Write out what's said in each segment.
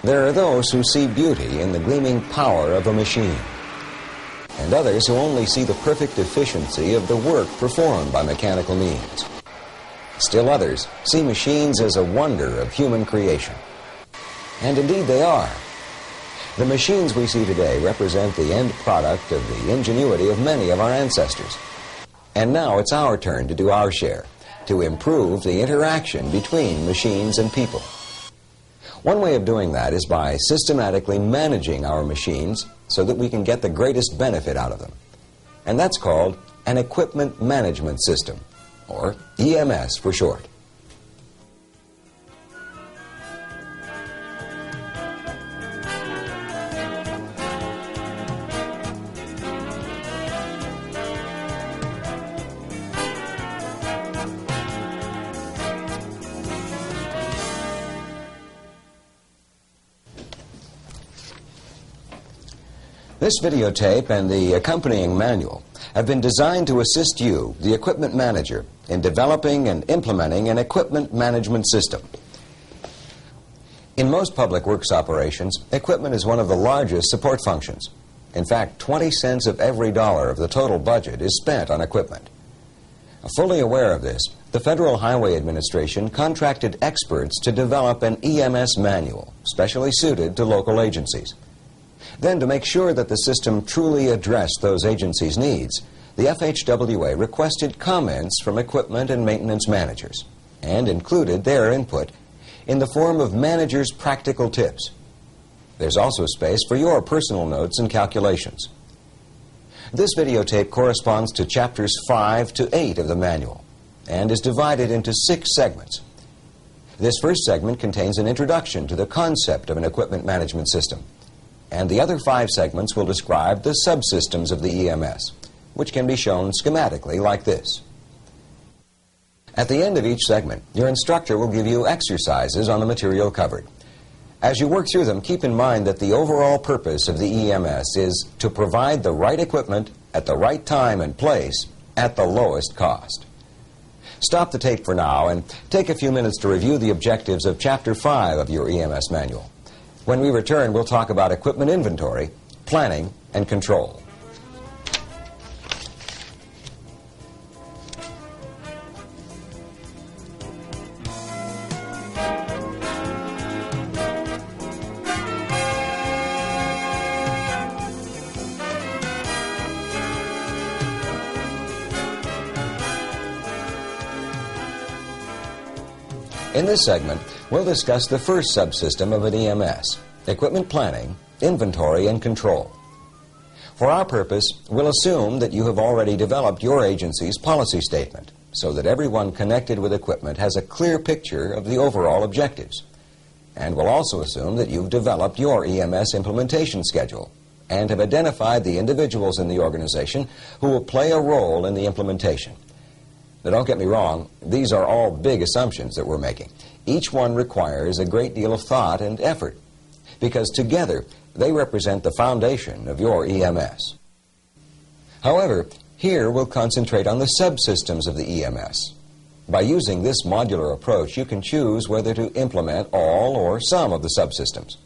There are those who see beauty in the gleaming power of a machine, and others who only see the perfect efficiency of the work performed by mechanical means. Still others see machines as a wonder of human creation. And indeed they are. The machines we see today represent the end product of the ingenuity of many of our ancestors. And now it's our turn to do our share, to improve the interaction between machines and people. One way of doing that is by systematically managing our machines so that we can get the greatest benefit out of them. And that's called an equipment management system, or EMS for short. This videotape and the accompanying manual have been designed to assist you, the equipment manager, in developing and implementing an equipment management system. In most public works operations, equipment is one of the largest support functions. In fact, 20 cents of every dollar of the total budget is spent on equipment. Fully aware of this, the Federal Highway Administration contracted experts to develop an EMS manual, specially suited to local agencies. Then, to make sure that the system truly addressed those agencies' needs, the FHWA requested comments from equipment and maintenance managers and included their input in the form of managers' practical tips. There's also space for your personal notes and calculations. This videotape corresponds to chapters 5 to 8 of the manual and is divided into 6 segments. This first segment contains an introduction to the concept of an equipment management system, and the other 5 segments will describe the subsystems of the EMS, which can be shown schematically like this. At the end of each segment, your instructor will give you exercises on the material covered. As you work through them, keep in mind that the overall purpose of the EMS is to provide the right equipment at the right time and place at the lowest cost. Stop the tape for now and take a few minutes to review the objectives of Chapter 5 of your EMS manual. When we return, we'll talk about equipment inventory, planning, and control. In this segment, we'll discuss the first subsystem of an EMS, equipment planning, inventory, and control. For our purpose, we'll assume that you have already developed your agency's policy statement so that everyone connected with equipment has a clear picture of the overall objectives. And we'll also assume that you've developed your EMS implementation schedule and have identified the individuals in the organization who will play a role in the implementation. Now, don't get me wrong, these are all big assumptions that we're making. Each one requires a great deal of thought and effort, because together they represent the foundation of your EMS. However, here we'll concentrate on the subsystems of the EMS. By using this modular approach, you can choose whether to implement all or some of the subsystems.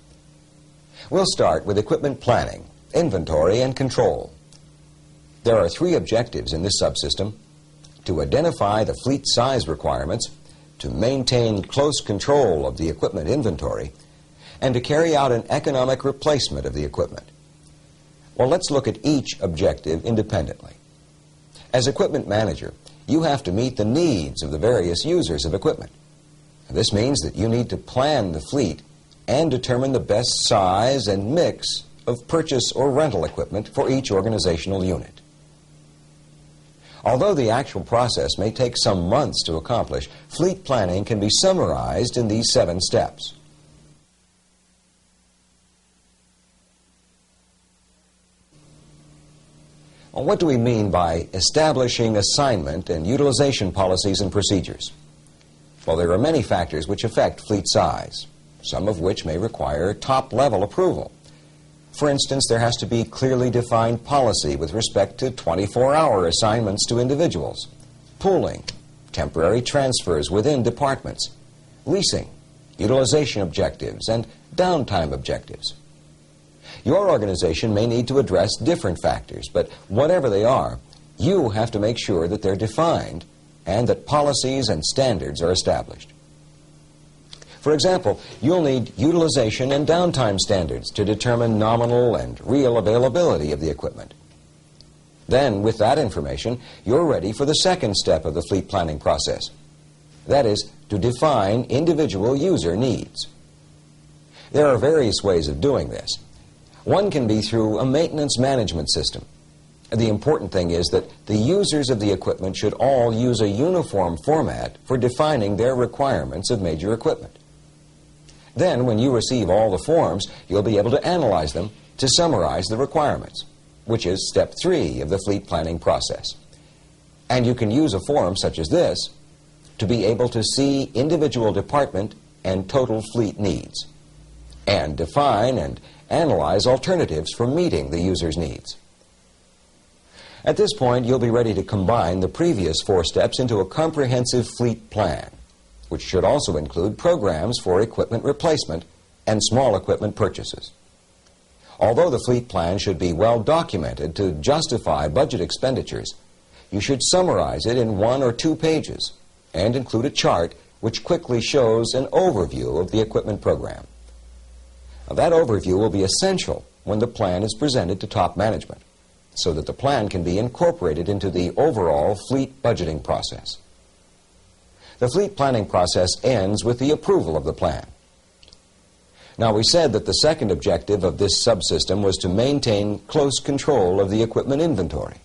We'll start with equipment planning, inventory, and control. There are 3 objectives in this subsystem: to identify the fleet size requirements, to maintain close control of the equipment inventory, and to carry out an economic replacement of the equipment. Well, let's look at each objective independently. As equipment manager, you have to meet the needs of the various users of equipment. This means that you need to plan the fleet and determine the best size and mix of purchase or rental equipment for each organizational unit. Although the actual process may take some months to accomplish, fleet planning can be summarized in these 7 steps. Well, what do we mean by establishing assignment and utilization policies and procedures? Well, there are many factors which affect fleet size, some of which may require top-level approval. For instance, there has to be clearly defined policy with respect to 24-hour assignments to individuals, pooling, temporary transfers within departments, leasing, utilization objectives, and downtime objectives. Your organization may need to address different factors, but whatever they are, you have to make sure that they're defined and that policies and standards are established. For example, you'll need utilization and downtime standards to determine nominal and real availability of the equipment. Then, with that information, you're ready for the second step of the fleet planning process. That is, to define individual user needs. There are various ways of doing this. One can be through a maintenance management system. The important thing is that the users of the equipment should all use a uniform format for defining their requirements of major equipment. Then, when you receive all the forms, you'll be able to analyze them to summarize the requirements, which is step 3 of the fleet planning process. And you can use a form such as this to be able to see individual department and total fleet needs, and define and analyze alternatives for meeting the user's needs. At this point, you'll be ready to combine the previous 4 steps into a comprehensive fleet plan, which should also include programs for equipment replacement and small equipment purchases. Although the fleet plan should be well documented to justify budget expenditures, you should summarize it in 1 or 2 pages and include a chart which quickly shows an overview of the equipment program. Now, that overview will be essential when the plan is presented to top management, so that the plan can be incorporated into the overall fleet budgeting process. The fleet planning process ends with the approval of the plan. Now, we said that the second objective of this subsystem was to maintain close control of the equipment inventory.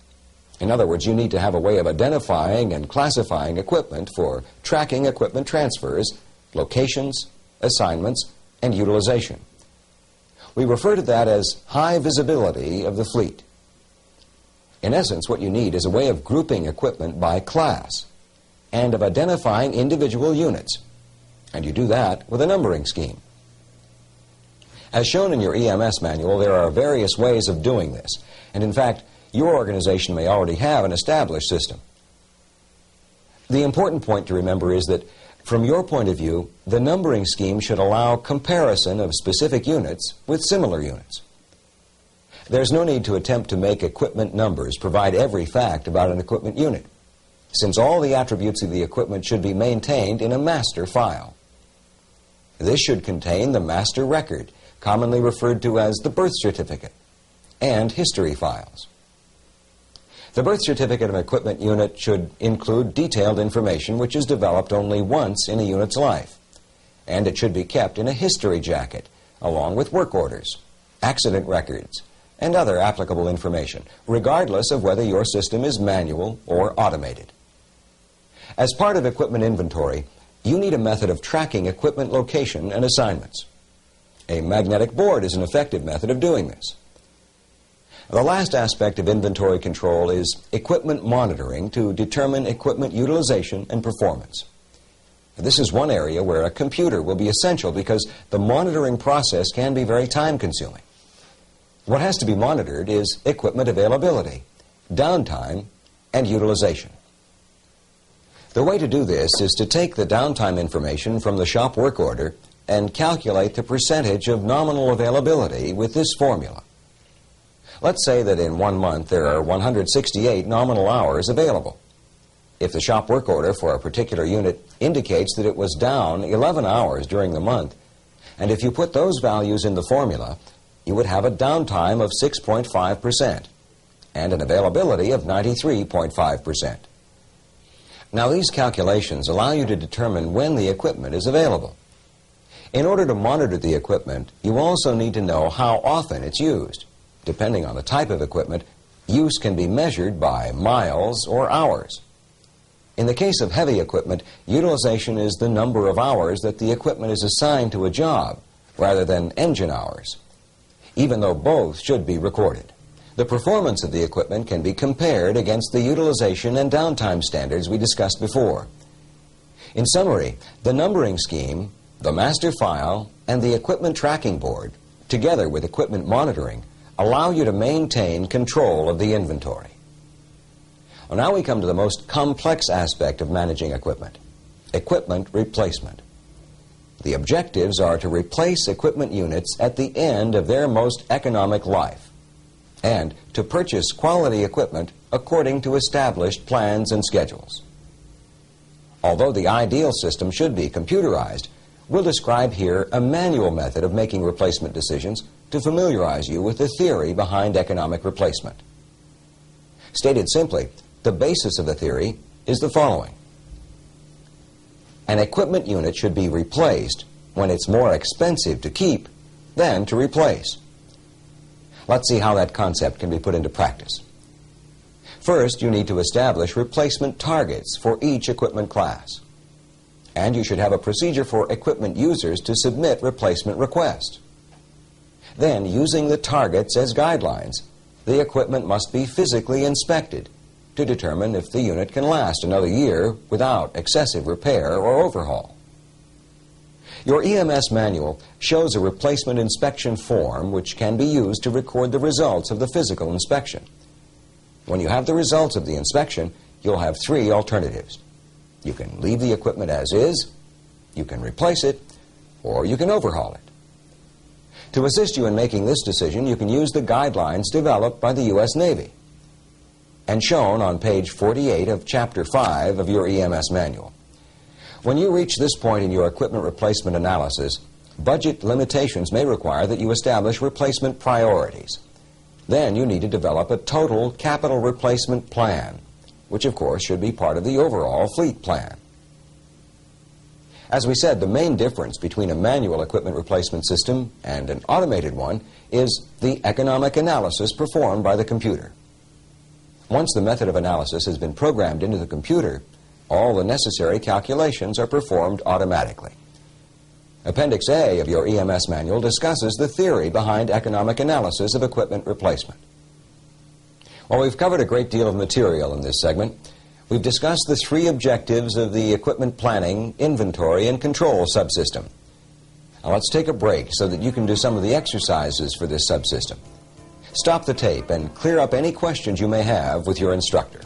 In other words, you need to have a way of identifying and classifying equipment for tracking equipment transfers, locations, assignments, and utilization. We refer to that as high visibility of the fleet. In essence, what you need is a way of grouping equipment by class and of identifying individual units. And you do that with a numbering scheme. As shown in your EMS manual, there are various ways of doing this. And in fact, your organization may already have an established system. The important point to remember is that, from your point of view, the numbering scheme should allow comparison of specific units with similar units. There's no need to attempt to make equipment numbers provide every fact about an equipment unit, since all the attributes of the equipment should be maintained in a master file. This should contain the master record, commonly referred to as the birth certificate, and history files. The birth certificate of an equipment unit should include detailed information which is developed only once in a unit's life, and it should be kept in a history jacket, along with work orders, accident records, and other applicable information, regardless of whether your system is manual or automated. As part of equipment inventory, you need a method of tracking equipment location and assignments. A magnetic board is an effective method of doing this. The last aspect of inventory control is equipment monitoring to determine equipment utilization and performance. This is one area where a computer will be essential because the monitoring process can be very time-consuming. What has to be monitored is equipment availability, downtime, and utilization. The way to do this is to take the downtime information from the shop work order and calculate the percentage of nominal availability with this formula. Let's say that in 1 month there are 168 nominal hours available. If the shop work order for a particular unit indicates that it was down 11 hours during the month, and if you put those values in the formula, you would have a downtime of 6.5% and an availability of 93.5%. Now, these calculations allow you to determine when the equipment is available. In order to monitor the equipment, you also need to know how often it's used. Depending on the type of equipment, use can be measured by miles or hours. In the case of heavy equipment, utilization is the number of hours that the equipment is assigned to a job, rather than engine hours, even though both should be recorded. The performance of the equipment can be compared against the utilization and downtime standards we discussed before. In summary, the numbering scheme, the master file, and the equipment tracking board, together with equipment monitoring, allow you to maintain control of the inventory. Well, now we come to the most complex aspect of managing equipment replacement. The objectives are to replace equipment units at the end of their most economic life and to purchase quality equipment according to established plans and schedules. Although the ideal system should be computerized, we'll describe here a manual method of making replacement decisions to familiarize you with the theory behind economic replacement. Stated simply, the basis of the theory is the following. An equipment unit should be replaced when it's more expensive to keep than to replace. Let's see how that concept can be put into practice. First, you need to establish replacement targets for each equipment class. And you should have a procedure for equipment users to submit replacement requests. Then, using the targets as guidelines, the equipment must be physically inspected to determine if the unit can last another year without excessive repair or overhaul. Your EMS manual shows a replacement inspection form which can be used to record the results of the physical inspection. When you have the results of the inspection, you'll have three alternatives. You can leave the equipment as is, you can replace it, or you can overhaul it. To assist you in making this decision, you can use the guidelines developed by the U.S. Navy and shown on page 48 of Chapter 5 of your EMS manual. When you reach this point in your equipment replacement analysis, budget limitations may require that you establish replacement priorities. Then you need to develop a total capital replacement plan, which of course should be part of the overall fleet plan. As we said, the main difference between a manual equipment replacement system and an automated one is the economic analysis performed by the computer. Once the method of analysis has been programmed into the computer, all the necessary calculations are performed automatically. Appendix A of your EMS manual discusses the theory behind economic analysis of equipment replacement. While we've covered a great deal of material in this segment, we've discussed the three objectives of the equipment planning, inventory, and control subsystem. Now let's take a break so that you can do some of the exercises for this subsystem. Stop the tape and clear up any questions you may have with your instructor.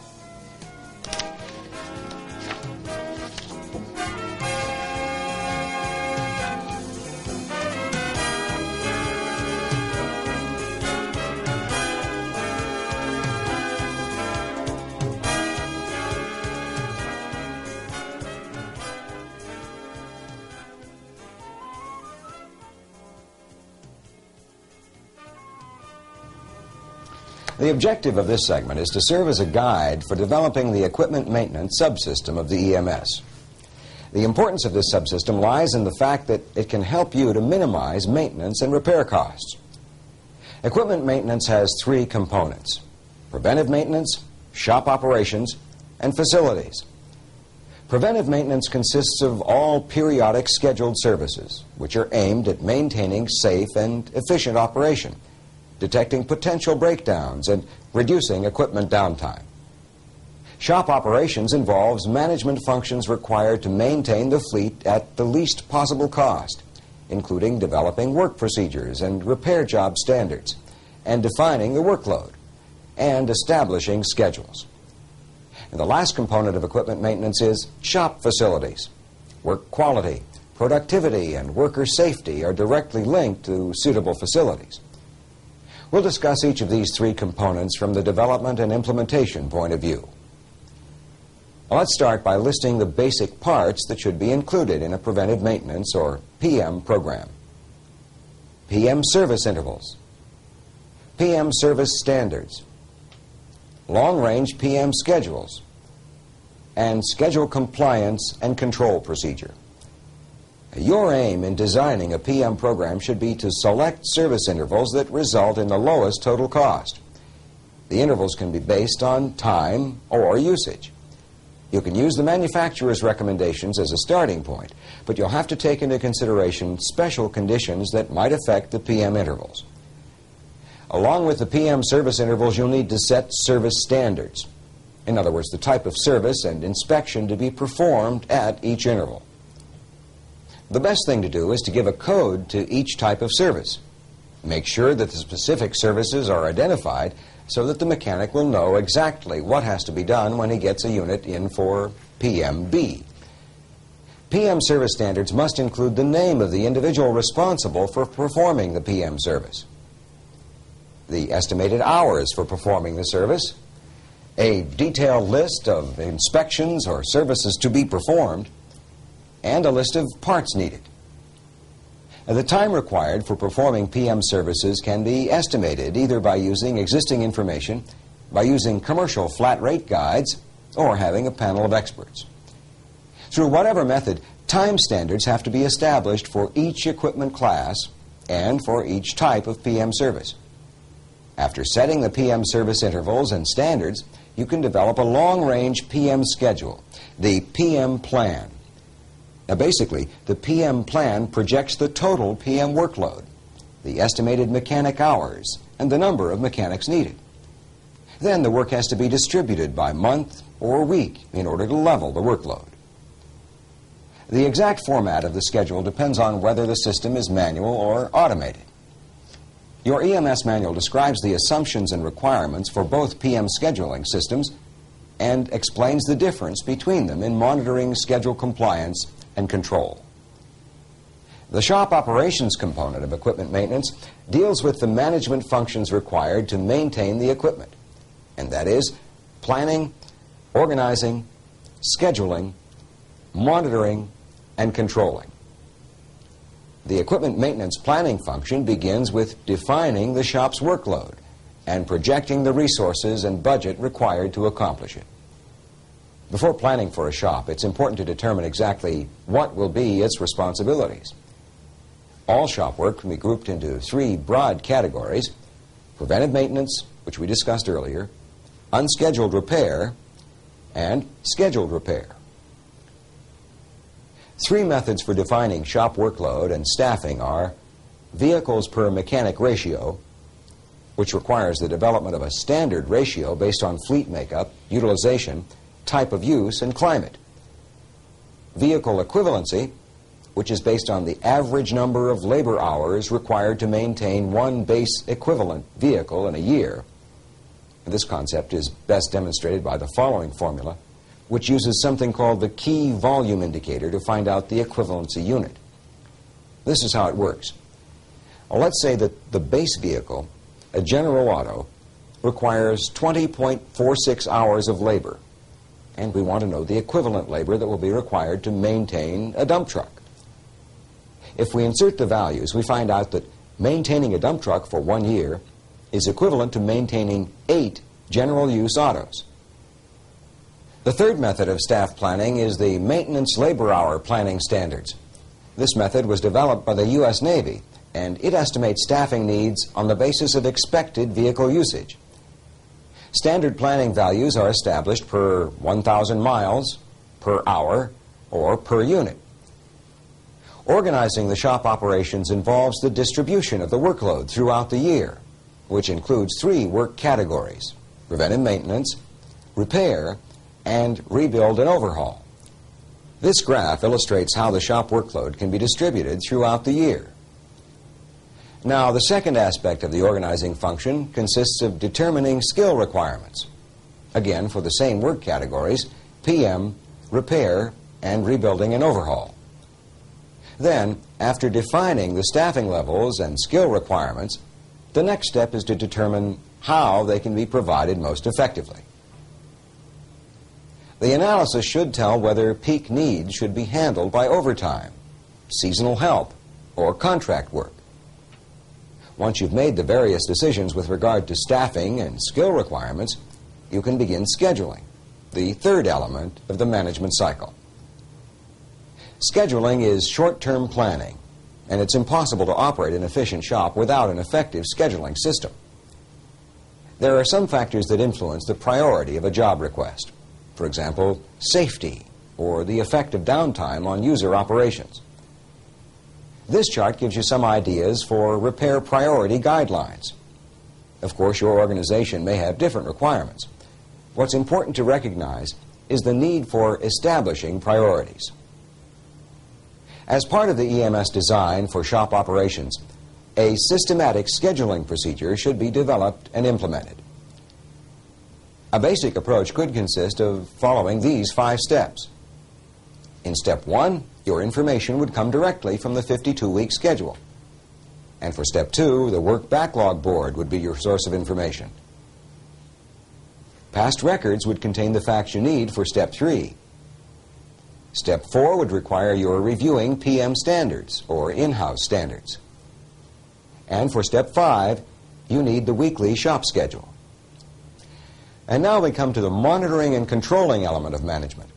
The objective of this segment is to serve as a guide for developing the equipment maintenance subsystem of the EMS. The importance of this subsystem lies in the fact that it can help you to minimize maintenance and repair costs. Equipment maintenance has three components: preventive maintenance, shop operations, and facilities. Preventive maintenance consists of all periodic scheduled services, which are aimed at maintaining safe and efficient operation, detecting potential breakdowns, and reducing equipment downtime. Shop operations involves management functions required to maintain the fleet at the least possible cost, including developing work procedures and repair job standards, and defining the workload, and establishing schedules. And the last component of equipment maintenance is shop facilities. Work quality, productivity, and worker safety are directly linked to suitable facilities. We'll discuss each of these three components from the development and implementation point of view. Well, let's start by listing the basic parts that should be included in a preventive maintenance or PM program. PM service intervals, PM service standards, long-range PM schedules, and schedule compliance and control procedure. Your aim in designing a PM program should be to select service intervals that result in the lowest total cost. The intervals can be based on time or usage. You can use the manufacturer's recommendations as a starting point, but you'll have to take into consideration special conditions that might affect the PM intervals. Along with the PM service intervals, you'll need to set service standards. In other words, the type of service and inspection to be performed at each interval. The best thing to do is to give a code to each type of service. Make sure that the specific services are identified so that the mechanic will know exactly what has to be done when he gets a unit in for PMB. PM service standards must include the name of the individual responsible for performing the PM service, the estimated hours for performing the service, a detailed list of inspections or services to be performed, and a list of parts needed. The time required for performing PM services can be estimated either by using existing information, by using commercial flat rate guides, or having a panel of experts. Through whatever method, time standards have to be established for each equipment class and for each type of PM service. After setting the PM service intervals and standards, you can develop a long-range PM schedule, the PM plan. Now basically, the PM plan projects the total PM workload, the estimated mechanic hours, and the number of mechanics needed. Then the work has to be distributed by month or week in order to level the workload. The exact format of the schedule depends on whether the system is manual or automated. Your EMS manual describes the assumptions and requirements for both PM scheduling systems and explains the difference between them in monitoring schedule compliance and control. The shop operations component of equipment maintenance deals with the management functions required to maintain the equipment, and that is planning, organizing, scheduling, monitoring, and controlling. The equipment maintenance planning function begins with defining the shop's workload and projecting the resources and budget required to accomplish it. Before planning for a shop, it's important to determine exactly what will be its responsibilities. All shop work can be grouped into three broad categories: preventive maintenance, which we discussed earlier, unscheduled repair, and scheduled repair. Three methods for defining shop workload and staffing are vehicles per mechanic ratio, which requires the development of a standard ratio based on fleet makeup, utilization, type of use, and climate. Vehicle equivalency, which is based on the average number of labor hours required to maintain one base equivalent vehicle in a year. And this concept is best demonstrated by the following formula, which uses something called the key volume indicator to find out the equivalency unit. This is how it works. Well, let's say that the base vehicle, a General Auto, requires 20.46 hours of labor, and we want to know the equivalent labor that will be required to maintain a dump truck. If we insert the values, we find out that maintaining a dump truck for 1 year is equivalent to maintaining 8 general use autos. The third method of staff planning is the maintenance labor hour planning standards. This method was developed by the U.S. Navy, and it estimates staffing needs on the basis of expected vehicle usage. Standard planning values are established per 1,000 miles, per hour, or per unit. Organizing the shop operations involves the distribution of the workload throughout the year, which includes three work categories: preventive maintenance, repair, and rebuild and overhaul. This graph illustrates how the shop workload can be distributed throughout the year. Now, the second aspect of the organizing function consists of determining skill requirements. Again, for the same work categories: PM, repair, and rebuilding and overhaul. Then, after defining the staffing levels and skill requirements, the next step is to determine how they can be provided most effectively. The analysis should tell whether peak needs should be handled by overtime, seasonal help, or contract work. Once you've made the various decisions with regard to staffing and skill requirements, you can begin scheduling, the third element of the management cycle. Scheduling is short-term planning, and it's impossible to operate an efficient shop without an effective scheduling system. There are some factors that influence the priority of a job request. For example, safety or the effect of downtime on user operations. This chart gives you some ideas for repair priority guidelines. Of course, your organization may have different requirements. What's important to recognize is the need for establishing priorities. As part of the EMS design for shop operations, a systematic scheduling procedure should be developed and implemented. A basic approach could consist of following these 5 steps. In step 1, your information would come directly from the 52-week schedule. And for Step 2, the Work Backlog Board would be your source of information. Past records would contain the facts you need for Step 3. Step 4 would require your reviewing PM standards or in-house standards. And for Step 5, you need the weekly shop schedule. And now we come to the monitoring and controlling element of management.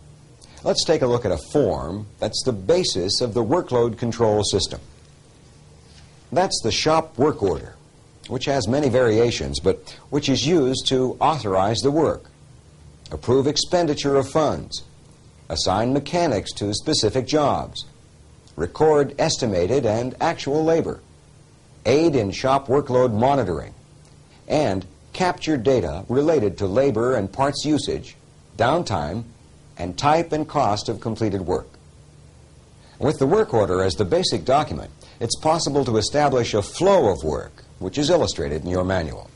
Let's take a look at a form that's the basis of the workload control system. That's the shop work order, which has many variations, but which is used to authorize the work, approve expenditure of funds, assign mechanics to specific jobs, record estimated and actual labor, aid in shop workload monitoring, and capture data related to labor and parts usage, downtime, and type and cost of completed work. With the work order as the basic document, it's possible to establish a flow of work, which is illustrated in your manual.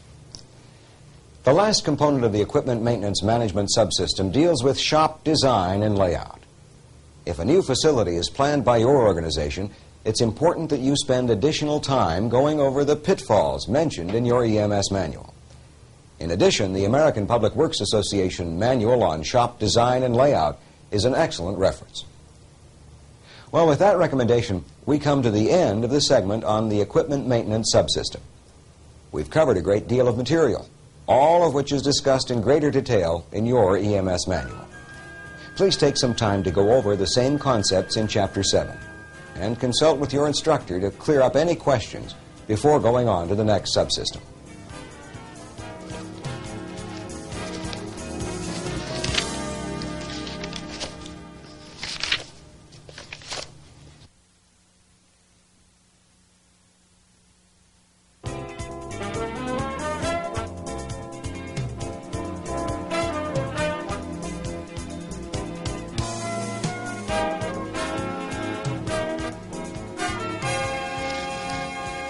The last component of the equipment maintenance management subsystem deals with shop design and layout. If a new facility is planned by your organization, it's important that you spend additional time going over the pitfalls mentioned in your EMS manual. In addition, the American Public Works Association Manual on Shop Design and Layout is an excellent reference. Well, with that recommendation, we come to the end of the segment on the equipment maintenance subsystem. We've covered a great deal of material, all of which is discussed in greater detail in your EMS manual. Please take some time to go over the same concepts in Chapter 7 and consult with your instructor to clear up any questions before going on to the next subsystem.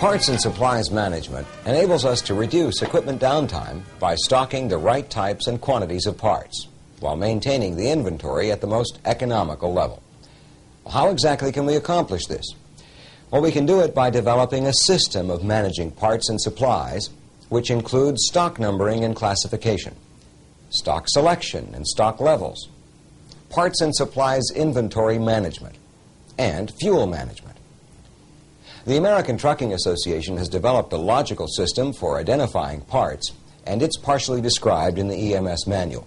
Parts and supplies management enables us to reduce equipment downtime by stocking the right types and quantities of parts while maintaining the inventory at the most economical level. Well, how exactly can we accomplish this? Well, we can do it by developing a system of managing parts and supplies which includes stock numbering and classification, stock selection and stock levels, parts and supplies inventory management, and fuel management. The American Trucking Association has developed a logical system for identifying parts, and it's partially described in the EMS manual.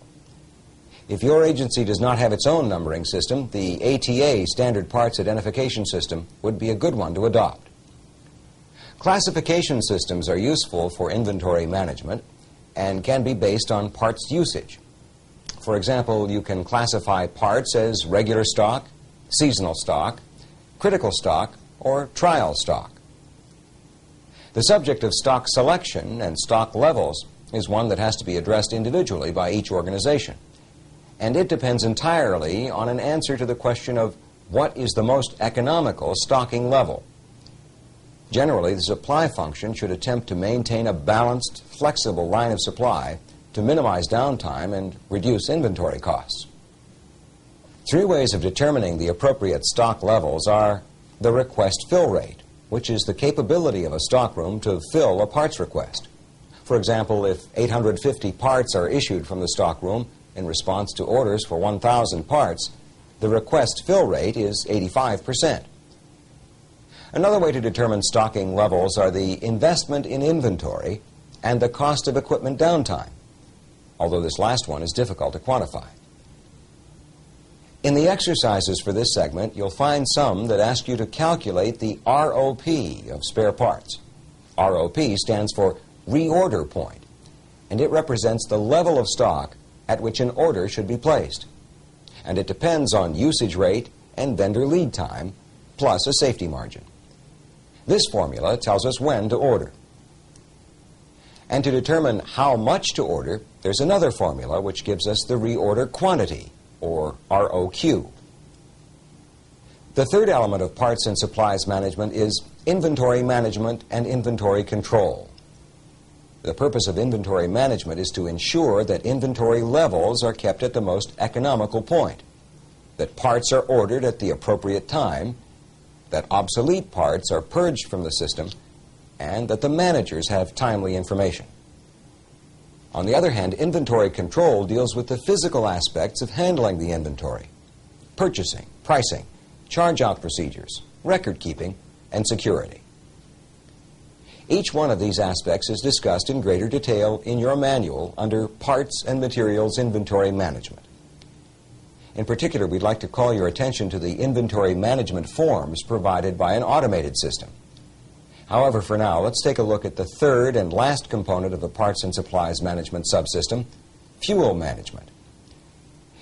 If your agency does not have its own numbering system, the ATA Standard Parts Identification System would be a good one to adopt. Classification systems are useful for inventory management and can be based on parts usage. For example, you can classify parts as regular stock, seasonal stock, critical stock, or trial stock. The subject of stock selection and stock levels is one that has to be addressed individually by each organization, and it depends entirely on an answer to the question of what is the most economical stocking level. Generally, the supply function should attempt to maintain a balanced, flexible line of supply to minimize downtime and reduce inventory costs. Three ways of determining the appropriate stock levels are the request fill rate, which is the capability of a stockroom to fill a parts request. For example, if 850 parts are issued from the stockroom in response to orders for 1,000 parts, the request fill rate is 85%. Another way to determine stocking levels are the investment in inventory and the cost of equipment downtime, although this last one is difficult to quantify. In the exercises for this segment, you'll find some that ask you to calculate the ROP of spare parts. ROP stands for reorder point, and it represents the level of stock at which an order should be placed. And it depends on usage rate and vendor lead time, plus a safety margin. This formula tells us when to order. And to determine how much to order, there's another formula which gives us the reorder quantity, or ROQ. The third element of parts and supplies management is inventory management and inventory control. The purpose of inventory management is to ensure that inventory levels are kept at the most economical point. that parts are ordered at the appropriate time, that obsolete parts are purged from the system, and that the managers have timely information. On the other hand, inventory control deals with the physical aspects of handling the inventory: purchasing, pricing, charge-out procedures, record-keeping, and security. Each one of these aspects is discussed in greater detail in your manual under Parts and Materials Inventory Management. In particular, we'd like to call your attention to the inventory management forms provided by an automated system. However, for now, let's take a look at the third and last component of the Parts and Supplies Management subsystem, fuel management.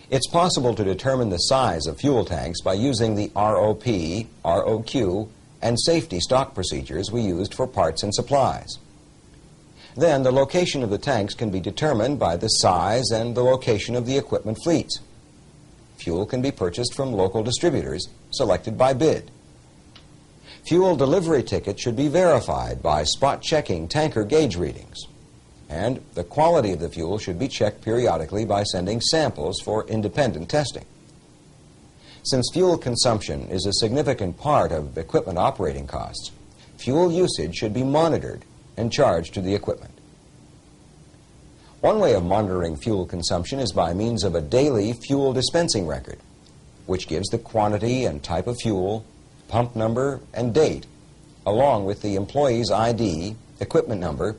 It's possible to determine the size of fuel tanks by using the ROP, ROQ, and safety stock procedures we used for parts and supplies. Then, the location of the tanks can be determined by the size and the location of the equipment fleets. Fuel can be purchased from local distributors, selected by bid. Fuel delivery tickets should be verified by spot-checking tanker gauge readings. And the quality of the fuel should be checked periodically by sending samples for independent testing. Since fuel consumption is a significant part of equipment operating costs, fuel usage should be monitored and charged to the equipment. One way of monitoring fuel consumption is by means of a daily fuel dispensing record, which gives the quantity and type of fuel, pump number, and date, along with the employee's ID, equipment number,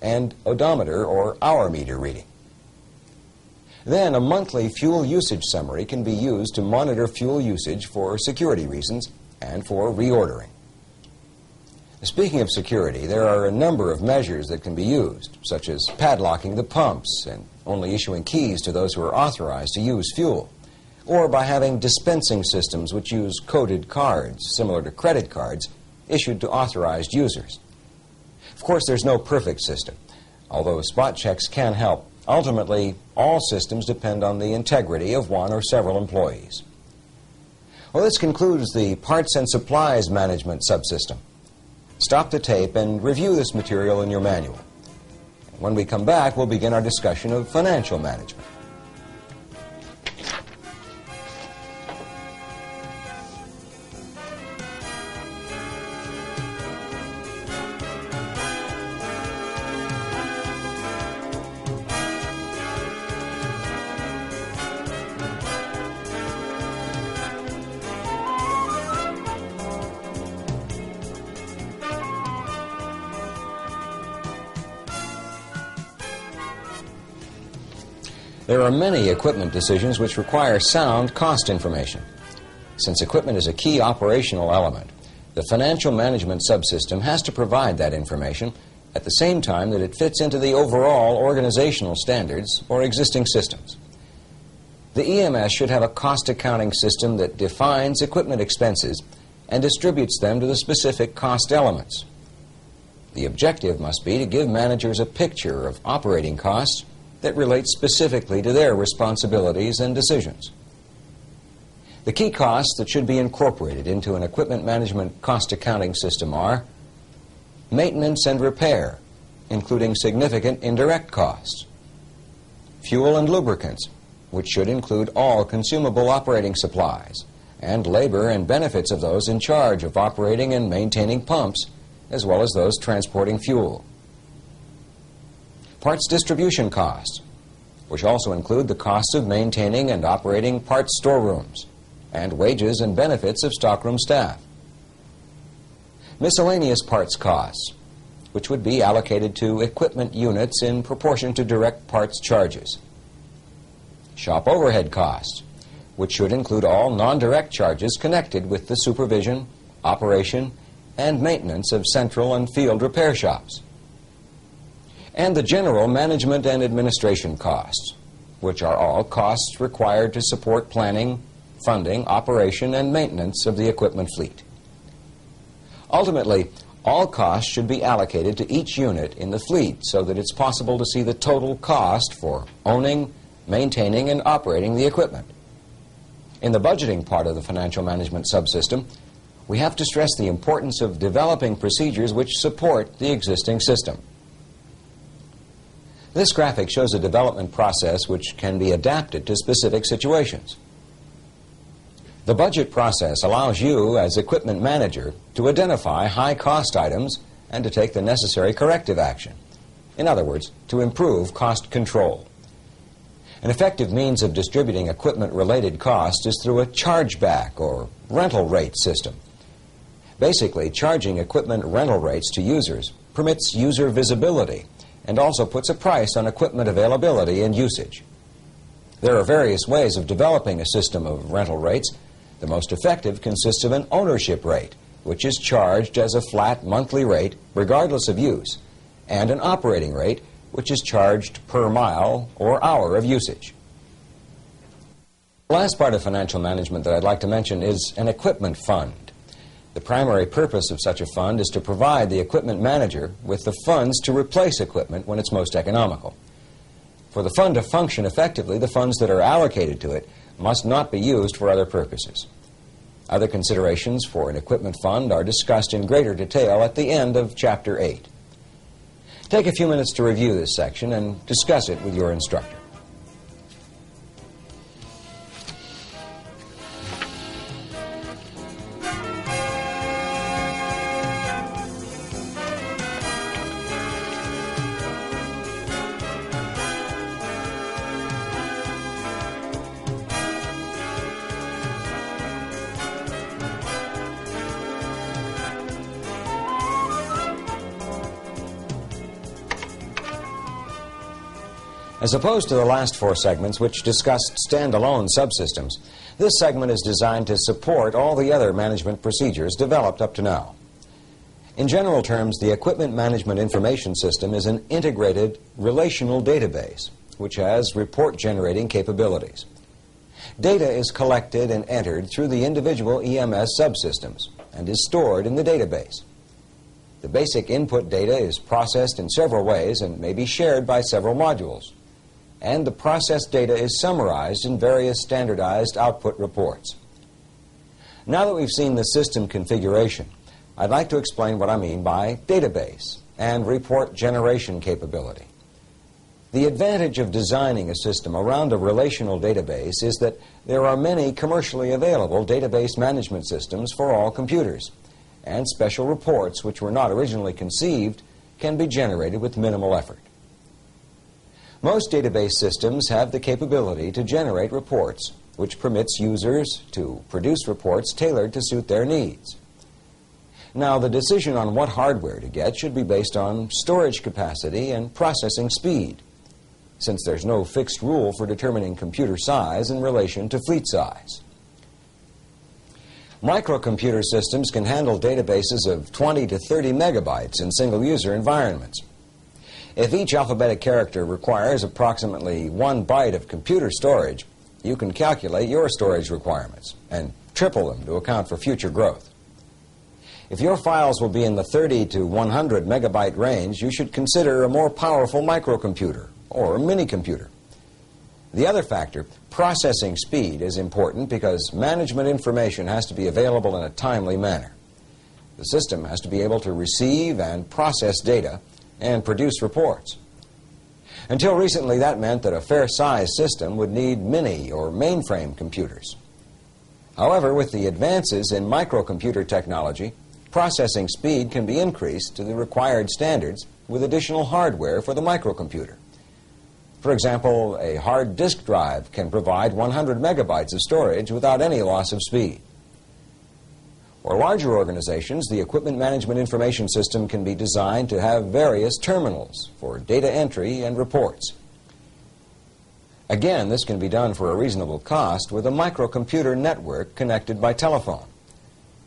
and odometer or hour meter reading. Then a monthly fuel usage summary can be used to monitor fuel usage for security reasons and for reordering. Speaking of security, there are a number of measures that can be used, such as padlocking the pumps and only issuing keys to those who are authorized to use fuel, or by having dispensing systems which use coded cards, similar to credit cards, issued to authorized users. Of course, there's no perfect system. Although spot checks can help, ultimately, all systems depend on the integrity of one or several employees. Well, this concludes the Parts and Supplies Management subsystem. Stop the tape and review this material in your manual. When we come back, we'll begin our discussion of financial management. There are many equipment decisions which require sound cost information. Since equipment is a key operational element, the financial management subsystem has to provide that information at the same time that it fits into the overall organizational standards or existing systems. The EMS should have a cost accounting system that defines equipment expenses and distributes them to the specific cost elements. The objective must be to give managers a picture of operating costs that relates specifically to their responsibilities and decisions. The key costs that should be incorporated into an equipment management cost accounting system are maintenance and repair, including significant indirect costs, fuel and lubricants, which should include all consumable operating supplies, and labor and benefits of those in charge of operating and maintaining pumps, as well as those transporting fuel. Parts distribution costs, which also include the costs of maintaining and operating parts storerooms, and wages and benefits of stockroom staff. Miscellaneous parts costs, which would be allocated to equipment units in proportion to direct parts charges. Shop overhead costs, which should include all non-direct charges connected with the supervision, operation, and maintenance of central and field repair shops. And the general management and administration costs, which are all costs required to support planning, funding, operation, and maintenance of the equipment fleet. Ultimately, all costs should be allocated to each unit in the fleet so that it's possible to see the total cost for owning, maintaining, and operating the equipment. In the budgeting part of the financial management subsystem, we have to stress the importance of developing procedures which support the existing system. This graphic shows a development process which can be adapted to specific situations. The budget process allows you, as equipment manager, to identify high-cost items and to take the necessary corrective action. In other words, to improve cost control. An effective means of distributing equipment-related costs is through a chargeback or rental rate system. Basically, charging equipment rental rates to users permits user visibility and also puts a price on equipment availability and usage. There are various ways of developing a system of rental rates. The most effective consists of an ownership rate, which is charged as a flat monthly rate regardless of use, and an operating rate, which is charged per mile or hour of usage. The last part of financial management that I'd like to mention is an equipment fund. The primary purpose of such a fund is to provide the equipment manager with the funds to replace equipment when it's most economical. For the fund to function effectively, the funds that are allocated to it must not be used for other purposes. Other considerations for an equipment fund are discussed in greater detail at the end of Chapter 8. Take a few minutes to review this section and discuss it with your instructor. As opposed to the last four segments, which discussed standalone subsystems, this segment is designed to support all the other management procedures developed up to now. In general terms, the Equipment Management Information System is an integrated relational database, which has report-generating capabilities. Data is collected and entered through the individual EMS subsystems and is stored in the database. The basic input data is processed in several ways and may be shared by several modules. And the processed data is summarized in various standardized output reports. Now that we've seen the system configuration, I'd like to explain what I mean by database and report generation capability. The advantage of designing a system around a relational database is that there are many commercially available database management systems for all computers, and special reports which were not originally conceived can be generated with minimal effort. Most database systems have the capability to generate reports, which permits users to produce reports tailored to suit their needs. Now, the decision on what hardware to get should be based on storage capacity and processing speed, since there's no fixed rule for determining computer size in relation to fleet size. Microcomputer systems can handle databases of 20 to 30 megabytes in single-user environments. If each alphabetic character requires approximately 1 byte of computer storage, you can calculate your storage requirements and triple them to account for future growth. If your files will be in the 30 to 100 megabyte range, you should consider a more powerful microcomputer or a mini-computer. The other factor, processing speed, is important because management information has to be available in a timely manner. The system has to be able to receive and process data and produce reports. Until recently, that meant that a fair-sized system would need mini or mainframe computers. However, with the advances in microcomputer technology, processing speed can be increased to the required standards with additional hardware for the microcomputer. For example, a hard disk drive can provide 100 megabytes of storage without any loss of speed. For larger organizations, the Equipment Management Information System can be designed to have various terminals for data entry and reports. Again, this can be done for a reasonable cost with a microcomputer network connected by telephone.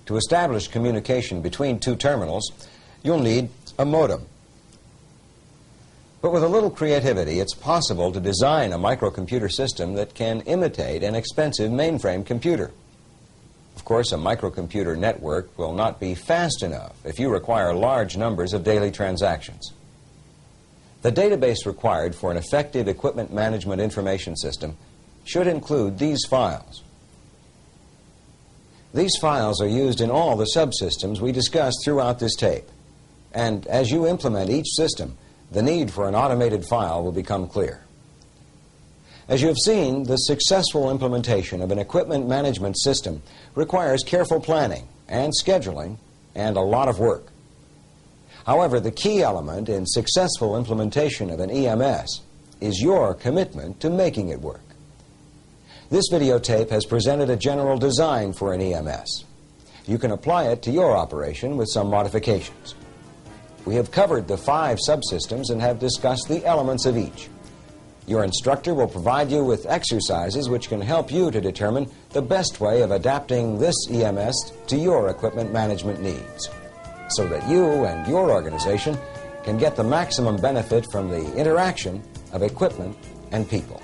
To establish communication between two terminals, you'll need a modem. But with a little creativity, it's possible to design a microcomputer system that can imitate an expensive mainframe computer. Of course, a microcomputer network will not be fast enough if you require large numbers of daily transactions. The database required for an effective equipment management information system should include these files. These files are used in all the subsystems we discussed throughout this tape. And as you implement each system, the need for an automated file will become clear. As you have seen, the successful implementation of an equipment management system requires careful planning and scheduling and a lot of work. However, the key element in successful implementation of an EMS is your commitment to making it work. This videotape has presented a general design for an EMS. You can apply it to your operation with some modifications. We have covered the 5 subsystems and have discussed the elements of each. Your instructor will provide you with exercises which can help you to determine the best way of adapting this EMS to your equipment management needs, so that you and your organization can get the maximum benefit from the interaction of equipment and people.